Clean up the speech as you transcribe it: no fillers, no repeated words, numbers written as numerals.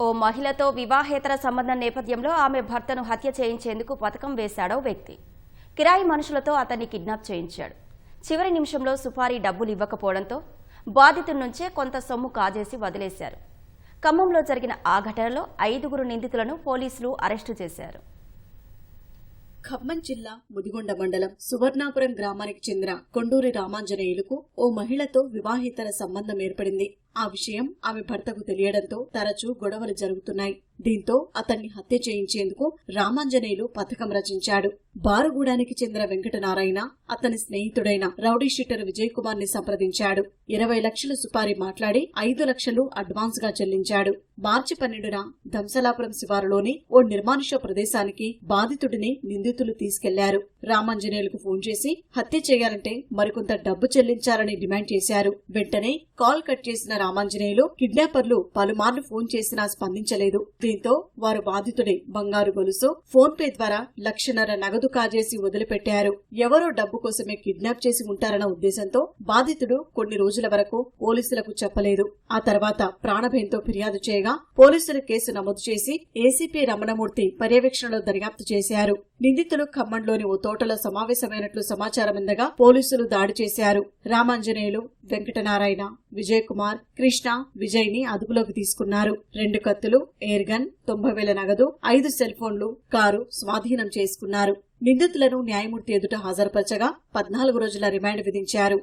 ఓ మహిళతో వివాహేతర సంబంధం నేపథ్యంలో ఆమె భర్తను హత్య చేయించేందుకు పథకం వేశాడో వ్యక్తి. కిరాయి మనుషులతో అతన్ని కిడ్నాప్ చేయించాడు. చివరి నిమిషంలో సుపారీ డబ్బులు ఇవ్వకపోవడంతో బాధితుడి నుంచే కొంత సొమ్ము కాజేసి వదిలేశారు. ఖమ్మంలో జరిగిన ఆ ఘటనలో 5 నిందితులను పోలీసులు అరెస్టు చేశారు. ఖమ్మం జిల్లా ముదిగొండ మండలం సువర్ణాపురం గ్రామానికి చెందిన కొండూరి రామాంజనేయులకు ఓ మహిళతో వివాహేతర సంబంధం ఏర్పడింది. ఆ విషయం ఆమె భర్తకు తెలియడంతో తరచూ గొడవలు జరుగుతున్నాయి. దీంతో అతన్ని హత్య చేయించేందుకు రామాంజనేయులు పథకం రచించాడు. బారుగూడానికి చెందిన వెంకటనారాయణ అతని స్నేహితుడైన రౌడీ షీటర్ విజయ్ కుమార్ ని సంప్రదించాడు. 20 లక్షల సుపారీ మాట్లాడి 5 లక్షలు అడ్వాన్స్ గా చెల్లించాడు. మార్చి 12న దంసలాపురం శివారులోని ఓ నిర్మానుష ప్రదేశానికి బాధితుడిని నిందితులు తీసుకెళ్లారు. రామాంజనేయులకు ఫోన్ చేసి హత్య చేయాలంటే మరికొంత డబ్బు చెల్లించాలని డిమాండ్ చేశారు. వెంటనే కాల్ కట్ చేసిన రామాంజనేయులు కిడ్నాపర్లు పలుమార్లు ఫోన్ చేసినా స్పందించలేదు. దీంతో వారు బాధితుడి బంగారు గొలుసు, ఫోన్ పే ద్వారా 1.5 లక్షల నగదు కాజేసి వదిలిపెట్టారు. ఎవరో డబ్బు కోసమే కిడ్నాప్ చేసి ఉంటారన్న ఉద్దేశంతో బాధితుడు కొన్ని రోజుల వరకు పోలీసులకు చెప్పలేదు. ఆ తర్వాత ప్రాణభయంతో ఫిర్యాదు చేయగా పోలీసులు కేసు నమోదు చేసి ఏసీపీ రమణమూర్తి పర్యవేక్షణలో దర్యాప్తు చేశారు. నిందితులు ఖమ్మంలోని ఓ తోటలో సమావేశమైనట్లు సమాచారమందగా పోలీసులు దాడి చేశారు. రామాంజనేయులు, వెంకటనారాయణ, విజయ్ కుమార్, కృష్ణ, విజయ్ ని అదుపులోకి తీసుకున్నారు. 2 కత్తులు, ఎయిర్ గన్, 90,000 నగదు, 5 సెల్ ఫోన్లు, కారు స్వాధీనం చేసుకున్నారు. నిందితులను న్యాయమూర్తి ఎదుట హాజరుపరచగా 14 రోజుల రిమాండ్ విధించారు.